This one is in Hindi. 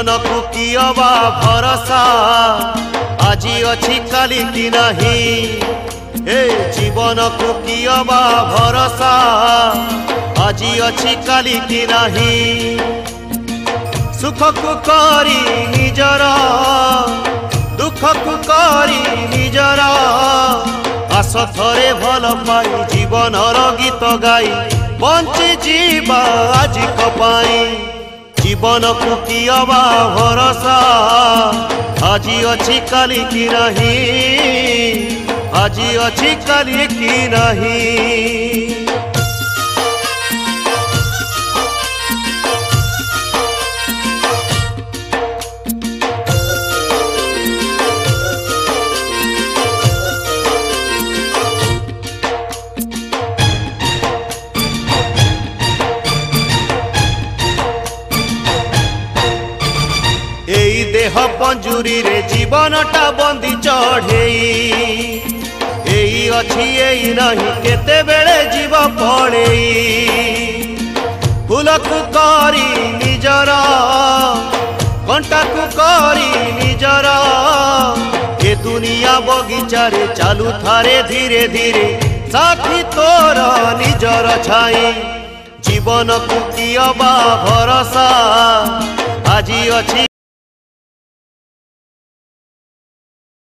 जीवन को कियबा भरोसा आजी अच्छी काली की नहीं। ए जीवन को कियबा भरोसा आजी अच्छी काली की नहीं। सुख को करी निजर दुख को करी निजर आस थरे भल पाई जीवन गीत गाई बंची जीवा आज कपाई। जीवन को कियबा भरोसा आजी अच्छी काली की नहीं। आजी अच्छी काली की नहीं। एई देह पंजुरी रे जीवनटा बंदी चढ़ेई। एई अच्छी एई नहीं केते बेले जीव पड़ेई। फूल को करी निजर कंटा को करी निजर ए दुनिया बगीचा रे चालू थारे धीरे धीरे साथी तोर निजर छाई। जीवन को कियबा भरोसा आजी अच्छी